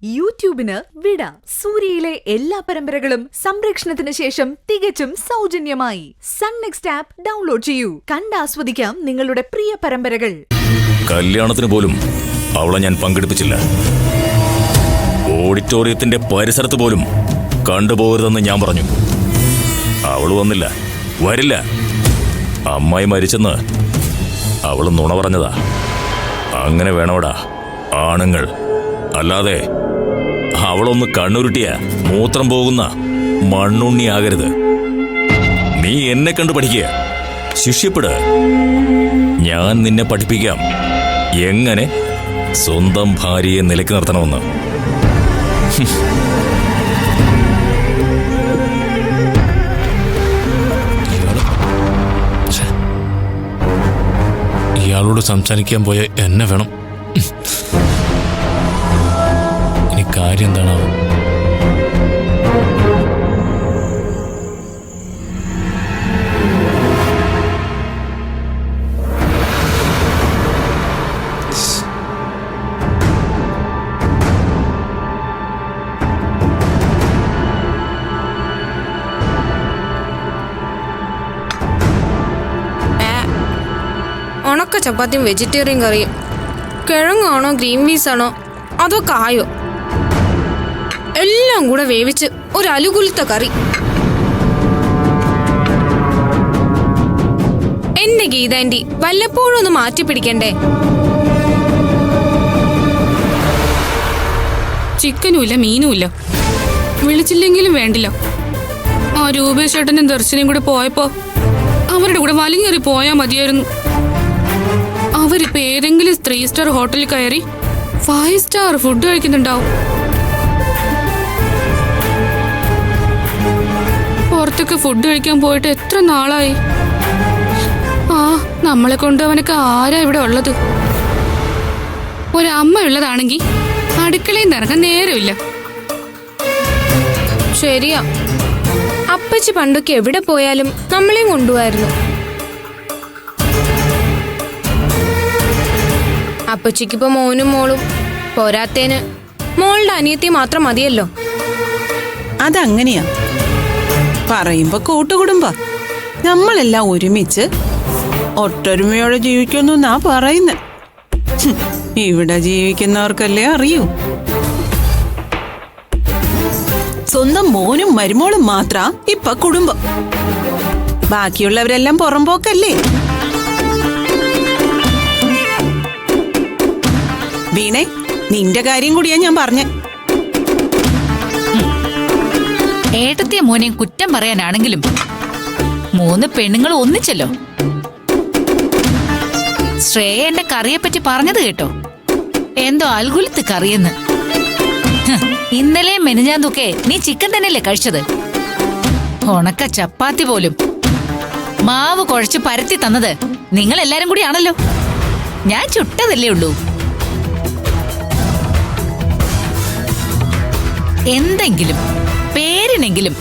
യൂട്യൂബിന് വിട. സൂര്യയിലെ എല്ലാ പരമ്പരകളും സംരക്ഷണത്തിന് ശേഷം തികച്ചും സൗജന്യമായി സൺ നെക്സ്റ്റ് ആപ്പ് ഡൗൺലോഡ് ചെയ്യൂ. കണ്ടാസ്വദിക്കാം നിങ്ങളുടെ പ്രിയ പരമ്പരകൾ. കല്യാണത്തിന് പോലും അവളെ ഞാൻ പങ്കെടുപ്പിച്ചില്ല. ഓഡിറ്റോറിയത്തിന്റെ പരിസരത്ത് പോലും കണ്ടുപോകരുതെന്ന് ഞാൻ പറഞ്ഞു. അവള് വന്നില്ല, വരില്ല. അമ്മായി മരിച്ചെന്ന് അവള് നുണ പറഞ്ഞതാ. അങ്ങനെ വേണോടാ ആണുങ്ങൾ. അല്ലാതെ അവളൊന്ന് കണ്ണുരുട്ടിയ മൂത്രം പോകുന്ന മണ്ണുണ്ണിയാകരുത്. നീ എന്നെ കണ്ടു പഠിക്കുക, ശിഷ്യപ്പെട്. ഞാൻ നിന്നെ പഠിപ്പിക്കാം എങ്ങനെ സ്വന്തം ഭാര്യയെ നിലയ്ക്ക് നിർത്തണമെന്ന്. ഇയാളോട് സംസാരിക്കാൻ പോയ എന്നെ വേണം. ഇനി കാര്യം എന്താണാവോ? ഉണക്ക ചപ്പാത്തിയും വെജിറ്റേറിയൻ കറിയും. കിഴങ്ങാണോ ഗ്രീൻ പീസ് ആണോ അതോ കായോ, എല്ലാം കൂടെ വേവിച്ച് ഒരു അലുകുലുത്ത കറി. എന്റെ ഗീതാൻറ്റി വല്ലപ്പോഴും ഒന്ന് മാറ്റി പിടിക്കണ്ടേ? ചിക്കനുമില്ല മീനുമില്ല, വിളിച്ചില്ലെങ്കിലും വേണ്ടില്ല. ആ രൂപേഷ് ചേട്ടനും ദർശനയും കൂടെ പോയപ്പോ അവരുടെ കൂടെ വലിങ്ങേറി പോയാ മതിയായിരുന്നു. അവരിപ്പോ ഏതെങ്കിലും 3 സ്റ്റാർ ഹോട്ടലിൽ കയറി 5 സ്റ്റാർ ഫുഡ് കഴിക്കുന്നുണ്ടാവും. പുറത്തൊക്കെ ഫുഡ് കഴിക്കാൻ പോയിട്ട് എത്ര നാളായി. ആ നമ്മളെ കൊണ്ട് അവനൊക്കെ ആരാ ഇവിടെ ഉള്ളത്? ഒരമ്മ ഉള്ളതാണെങ്കി അടുക്കളയിൽ നിന്ന് ഇറങ്ങാൻ നേരമില്ല. ശരിയാ, അപ്പച്ചി പണ്ടൊക്കെ എവിടെ പോയാലും നമ്മളെയും കൊണ്ടുപോയായിരുന്നു. അപ്പച്ചിക്കിപ്പോ മോനും മോളും പോരാത്തേന് മോളുടെ അനിയത്തി മാത്രം മതിയല്ലോ. അതങ്ങനെയാ പറയുമ്പോ കൂട്ടുകുടുംബ. നമ്മളെല്ലാം ഒരുമിച്ച് ഒത്തൊരുമയോടെ ജീവിക്കുന്നു എന്നാ പറയുന്നത്. ഇവിടെ ജീവിക്കുന്നവർക്കല്ലേ അറിയൂ. സ്വന്തം മോനും മരുമോളും മാത്ര ഇപ്പൊ കുടുംബം. ബാക്കിയുള്ളവരെല്ലാം പുറംപോക്കല്ലേ. വീണേ, നിന്റെ കാര്യം കൂടിയാ ഞാൻ പറഞ്ഞേ. ഏട്ടത്തിയ മോനെയും കുറ്റം പറയാനാണെങ്കിലും 3 പെണ്ണുങ്ങൾ ഒന്നിച്ചല്ലോ. ശ്രേയ എന്റെ കറിയെപ്പറ്റി പറഞ്ഞത് കേട്ടോ, എന്തോ അൽഗുലത്ത് കറിയെന്ന്. ഇന്നലെ മെനിഞ്ഞാന്തൊക്കെ നീ ചിക്കൻ തന്നെയല്ലേ കഴിച്ചത്? ഉണക്ക ചപ്പാത്തി പോലും മാവ് കുഴച്ച് പരത്തി തന്നത് നിങ്ങൾ എല്ലാരും കൂടിയാണല്ലോ. ഞാൻ ചുട്ടതല്ലേ ഉള്ളൂ. എന്തെങ്കിലും പേരിനെങ്കിലും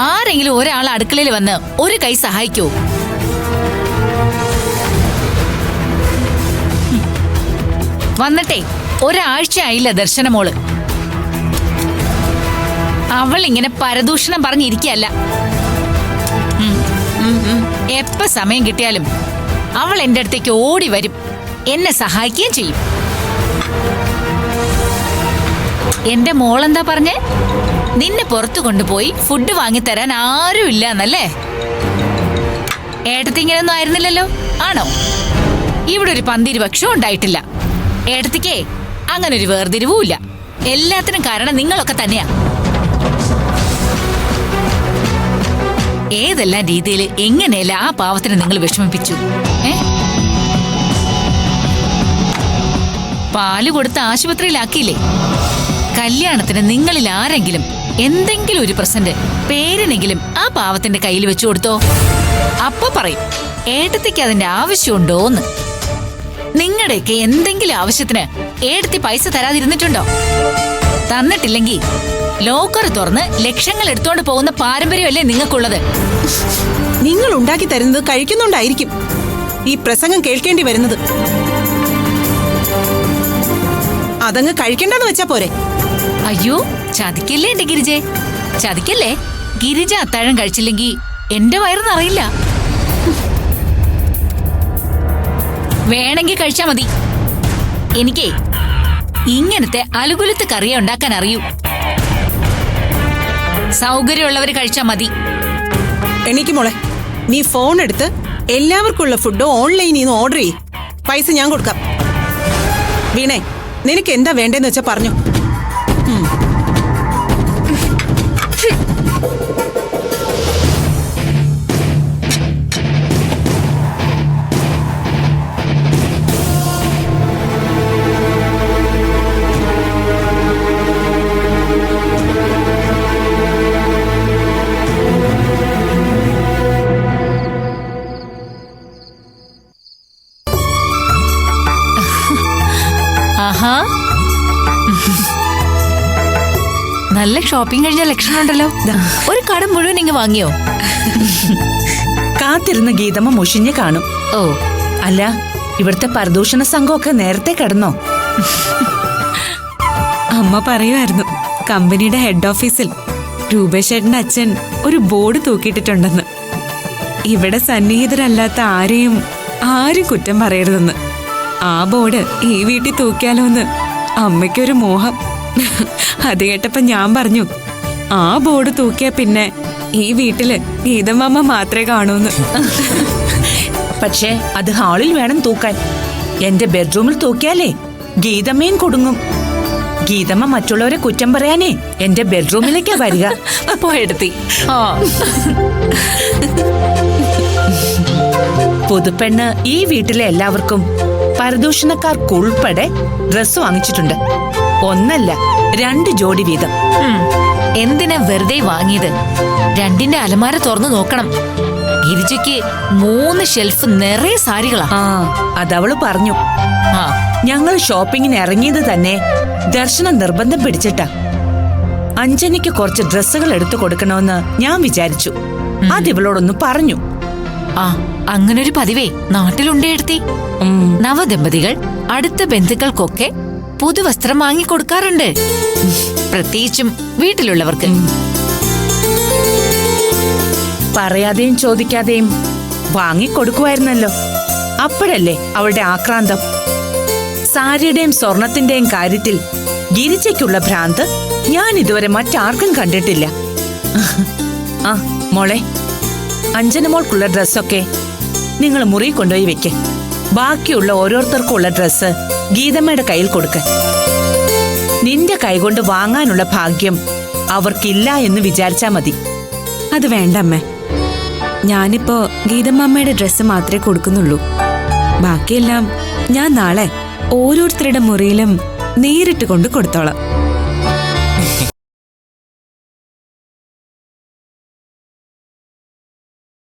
ആരെങ്കിലും ഒരാൾ അടുക്കളയിൽ വന്ന് ഒരു കൈ സഹായിക്കോ? വന്നിട്ടേ ഒരാഴ്ച ആയില്ല ദർശനമോള്. അവൾ ഇങ്ങനെ പരദൂഷണം പറഞ്ഞിരിക്കല്ല. എപ്പ സമയം കിട്ടിയാലും അവൾ എന്റെ അടുത്തേക്ക് ഓടി വരും, എന്നെ സഹായിക്കുകയും ചെയ്യും. എന്റെ മോളെന്താ പറഞ്ഞേ? നിന്നെ പുറത്തു കൊണ്ടുപോയി ഫുഡ് വാങ്ങിത്തരാൻ ആരും ഇല്ല എന്നല്ലേ? ഏട്ടത്തി ഇങ്ങനെയൊന്നും ആയിരുന്നില്ലല്ലോ, ആണോ? ഇവിടെ ഒരു പന്തിരി പക്ഷവും ഉണ്ടായിട്ടില്ല. ഏട്ടത്തിക്കേ അങ്ങനെ ഒരു വേർതിരിവുമില്ല. എല്ലാത്തിനും കാരണം നിങ്ങളൊക്കെ തന്നെയാ. ഏതെല്ലാം രീതിയിൽ എങ്ങനെയല്ല ആ പാവത്തിനെ നിങ്ങൾ വിഷമിപ്പിച്ചു. പാല് കൊടുത്ത് ആശുപത്രിയിലാക്കിയില്ലേ? കല്യാണത്തിന് നിങ്ങളിൽ ആരെങ്കിലും എന്തെങ്കിലും ഒരു പ്രസന്റ് പേരിനെങ്കിലും ആ പാവത്തിന്റെ കയ്യിൽ വെച്ചു കൊടുത്തോ? അപ്പൊ പറയും ഏട്ടത്തിക്ക് അതിന്റെ ആവശ്യമുണ്ടോന്ന്. നിങ്ങളുടെയൊക്കെ എന്തെങ്കിലും ആവശ്യത്തിന് ഏട്ടത്തി പൈസ തരാതിരുന്നിട്ടുണ്ടോ? തന്നിട്ടില്ലെങ്കിൽ ലോക്കർ തുറന്ന് ലക്ഷങ്ങൾ എടുത്തോണ്ട് പോകുന്ന പാരമ്പര്യമല്ലേ നിങ്ങൾക്കുള്ളത്? നിങ്ങൾ ഉണ്ടാക്കി തരുന്നത് കഴിക്കുന്നുണ്ടായിരിക്കും ഈ പ്രസംഗം കേൾക്കേണ്ടി വരുന്നത്. അതങ്ങ് കഴിക്കണ്ടെന്ന് വെച്ചാ പോരെ? അയ്യോ, ചതിക്കല്ലേ എന്റെ ഗിരിജെ, ചതിക്കല്ലേ. ഗിരിജ അത്താഴം കഴിച്ചില്ലെങ്കി എന്റെ വയറ് നിറയില്ല. വേണമെങ്കിൽ കഴിച്ചാ മതി. എനിക്കേ ഇങ്ങനത്തെ അലുകുലത്ത് കറിയ ഉണ്ടാക്കാൻ അറിയൂ. സൗകര്യമുള്ളവര് കഴിച്ചാ മതി. എനിക്ക് മോളെ, നീ ഫോൺ എടുത്ത് എല്ലാവർക്കുള്ള ഫുഡ് ഓൺലൈനിൽ നിന്ന് ഓർഡർ ചെയ്യ്. പൈസ ഞാൻ കൊടുക്കാം. വീണേ, നിനക്ക് എന്താ വേണ്ടെന്ന് വെച്ചാ പറഞ്ഞു. ആഹാ, നല്ല ഷോപ്പിംഗ് കഴിഞ്ഞ ലക്ഷണം ഉണ്ടല്ലോ. ഒരു കട മുഴുവൻ ഇങ്ങ് വാങ്ങിയോ? കാത്തിരുന്ന ഗീതമ്മ മുഷിഞ്ഞു കാണും. ഓ, അല്ല, ഇവിടുത്തെ പരദൂഷണ സംഘമൊക്കെ നേരത്തെ കിടന്നോ? അമ്മ പറയുമായിരുന്നു, കമ്പനിയുടെ ഹെഡ് ഓഫീസിൽ രൂപേഷേട്ടന്റെ അച്ഛൻ ഒരു ബോർഡ് തൂക്കിയിട്ടിട്ടുണ്ടെന്ന്. ഇവിടെ സന്നിഹിതരല്ലാത്ത ആരും കുറ്റം പറയരുതെന്ന്. ആ ബോർഡ് ഈ വീട്ടിൽ തൂക്കിയാലോ എന്ന് അമ്മയ്ക്കൊരു മോഹം. അത് കേട്ടപ്പോ ഞാൻ പറഞ്ഞു, ആ ബോർഡ് തൂക്കിയാ പിന്നെ ഈ വീട്ടില് ഗീതമ്മ മാത്രമേ കാണൂന്ന്. പക്ഷേ അത് ഹാളിൽ വേണം തൂക്കാൻ. എന്റെ ബെഡ്റൂമിൽ തൂക്കിയാലേ ഗീതമ്മയും കൊടുങ്ങും. ഗീതമ്മ മറ്റുള്ളവരെ കുറ്റം പറയാനേ എന്റെ ബെഡ്റൂമിലേക്കാ വരിക. പോയെടുത്തി. പുതുപ്പെണ്ണ് ഈ വീട്ടിലെ എല്ലാവർക്കും പരദൂഷണക്കാർക്കുൾപ്പെടെ ഡ്രസ് വാങ്ങിച്ചിട്ടുണ്ട്. ഒന്നല്ല, 2 ജോഡി വീതം. എന്തിനാ വെറുതെ വാങ്ങിയത്? 2ന്റെ അലമാര തുറന്നു നോക്കണം. ഗിരിജയ്ക്ക് 3 ഷെൽഫ് നിറയെ സാരികളാ. ആ, അതവള് പറഞ്ഞു. ആ, ഞങ്ങൾ ഷോപ്പിങ്ങിന് ഇറങ്ങിയത് തന്നെ ദർശനം നിർബന്ധം പിടിച്ചിട്ടാ. അഞ്ജനിക്ക് കുറച്ച് ഡ്രസ്സുകൾ എടുത്തു കൊടുക്കണമെന്ന് ഞാൻ വിചാരിച്ചു. അതിവളോടൊന്ന് പറഞ്ഞു. ആ, അങ്ങനൊരു പതിവേ നാട്ടിലുണ്ടേടുത്തി. നവദമ്പതികൾ അടുത്ത ബന്ധുക്കൾക്കൊക്കെ പുതുവസ്ത്രം വാങ്ങിക്കൊടുക്കാറുണ്ട്, പ്രത്യേകിച്ചും വീട്ടിലുള്ളവർക്ക്. പറയാതെയും ചോദിക്കാതെയും വാങ്ങിക്കൊടുക്കുമായിരുന്നല്ലോ. അപ്പോഴല്ലേ അവളുടെ ആക്രാന്തം. സാരിയുടെയും സ്വർണത്തിന്റെയും കാര്യത്തിൽ ഗിരിജയ്ക്കുള്ള ഭ്രാന്ത് ഞാൻ ഇതുവരെ മറ്റാർക്കും കണ്ടിട്ടില്ല. ആ മോളെ, അഞ്ജനമോൾക്കുള്ള ഡ്രസ്സൊക്കെ നിങ്ങൾ മുറി കൊണ്ടുപോയി വെക്ക്. ബാക്കിയുള്ള ഓരോരുത്തർക്കുള്ള ഡ്രസ്സ് ഗീതമ്മയുടെ കയ്യിൽ കൊടുക്ക. നിന്റെ കൈകൊണ്ട് വാങ്ങാനുള്ള ഭാഗ്യം അവർക്കില്ല എന്ന് വിചാരിച്ചാ മതി. അത് വേണ്ടമ്മേ, ഞാനിപ്പോ ഗീതമ്മയുടെ ഡ്രസ്സ് മാത്രമേ കൊടുക്കുന്നുള്ളൂ. ബാക്കിയെല്ലാം ഞാൻ നാളെ ഓരോരുത്തരുടെ മുറിയിലും നേരിട്ട് കൊണ്ട് കൊടുത്തോളാം.